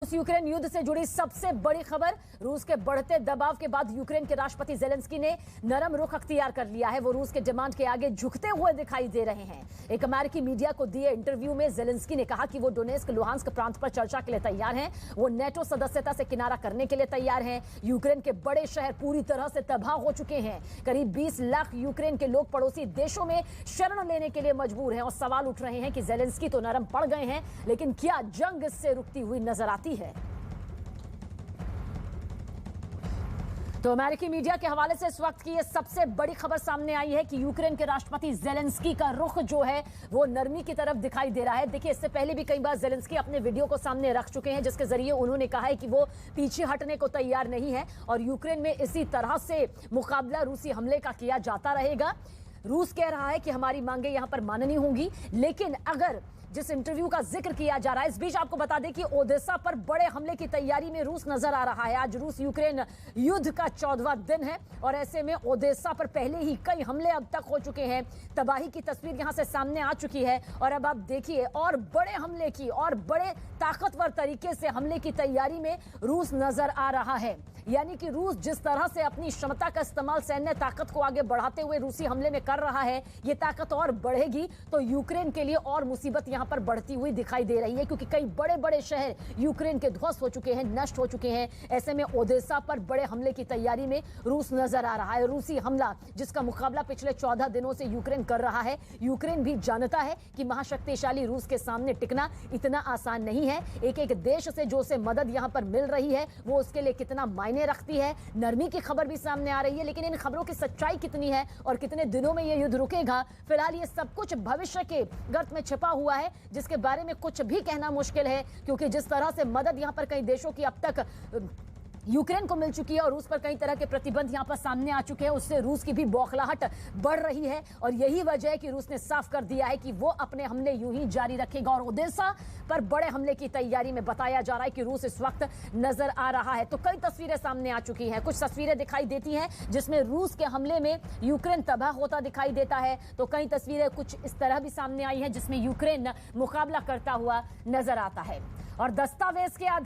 रूस यूक्रेन युद्ध से जुड़ी सबसे बड़ी खबर। रूस के बढ़ते दबाव के बाद यूक्रेन के राष्ट्रपति जेलेंस्की ने नरम रुख अख्तियार कर लिया है। वो रूस के डिमांड के आगे झुकते हुए दिखाई दे रहे हैं। एक अमेरिकी मीडिया को दिए इंटरव्यू में जेलेंस्की ने कहा कि वो डोनेस्क लुहांस्क प्रांत पर चर्चा के लिए तैयार हैं। वो नेटो सदस्यता से किनारा करने के लिए तैयार हैं। यूक्रेन के बड़े शहर पूरी तरह से तबाह हो चुके हैं। करीब 20 लाख यूक्रेन के लोग पड़ोसी देशों में शरण लेने के लिए मजबूर हैं और सवाल उठ रहे हैं कि जेलेंस्की तो नरम पड़ गए हैं, लेकिन क्या जंग इससे रुकती हुई नजर आती है? तो अमेरिकी मीडिया के हवाले से इस वक्त की ये सबसे बड़ी खबर सामने आई है कि यूक्रेन के राष्ट्रपति जेलेंस्की का रुख जो है वो नरमी की तरफ दिखाई दे रहा है। देखिए, इससे पहले भी कई बार जेलेंस्की अपने वीडियो को सामने रख चुके हैं, जिसके जरिए उन्होंने कहा है कि वो पीछे हटने को तैयार नहीं है और यूक्रेन में इसी तरह से मुकाबला रूसी हमले का किया जाता रहेगा। रूस कह रहा है कि हमारी मांगे यहां पर माननी होंगी, लेकिन अगर जिस इंटरव्यू का जिक्र किया जा रहा है, इस बीच आपको बता दें कि ओदेसा पर बड़े हमले की तैयारी में रूस नजर आ रहा है। आज रूस यूक्रेन युद्ध का 14वां दिन है और ऐसे में ओदेसा पर पहले ही कई हमले अब तक हो चुके हैं। तबाही की तस्वीर यहां से सामने आ चुकी है और अब आप देखिए और बड़े हमले की और बड़े ताकतवर तरीके से हमले की तैयारी में रूस नजर आ रहा है। यानी कि रूस जिस तरह से अपनी क्षमता का इस्तेमाल सैन्य ताकत को आगे बढ़ाते हुए रूसी हमले में कर रहा है, ये ताकत और बढ़ेगी तो यूक्रेन के लिए और मुसीबत यहां पर बढ़ती हुई दिखाई दे रही है, क्योंकि कई बड़े बड़े शहर यूक्रेन के ध्वस्त हो चुके हैं, नष्ट हो चुके हैं। ऐसे में ओदेसा पर बड़े हमले की तैयारी में रूस नजर आ रहा है। रूसी हमला जिसका मुकाबला पिछले 14 दिनों से यूक्रेन कर रहा है। यूक्रेन भी जानता है कि महाशक्तिशाली रूस के सामने टिकना इतना आसान नहीं है। एक एक देश से जो उसे मदद यहां पर मिल रही है वो उसके लिए कितना मायने रखती है। नरमी की खबर भी सामने आ रही है, लेकिन इन खबरों की सच्चाई कितनी है और कितने दिनों में यह युद्ध रुकेगा, फिलहाल ये सब कुछ भविष्य के गर्त में छिपा हुआ है, जिसके बारे में कुछ भी कहना मुश्किल है। क्योंकि जिस तरह से मदद यहां पर कई देशों की अब तक यूक्रेन को मिल चुकी है और रूस पर कई तरह के प्रतिबंध यहां पर सामने आ चुके हैं, उससे रूस की भी बौखलाहट बढ़ रही है और यही वजह है कि रूस ने साफ कर दिया है कि वो अपने हमले यूं ही जारी रखेगा। और ओदेसा पर बड़े हमले की तैयारी में बताया जा रहा है कि रूस इस वक्त नजर आ रहा है। तो कई तस्वीरें सामने आ चुकी हैं। कुछ तस्वीरें दिखाई देती हैं जिसमें रूस के हमले में यूक्रेन तबाह होता दिखाई देता है, तो कई तस्वीरें कुछ इस तरह भी सामने आई हैं जिसमें यूक्रेन मुकाबला करता हुआ नजर आता है। और दस्तावेज के आधार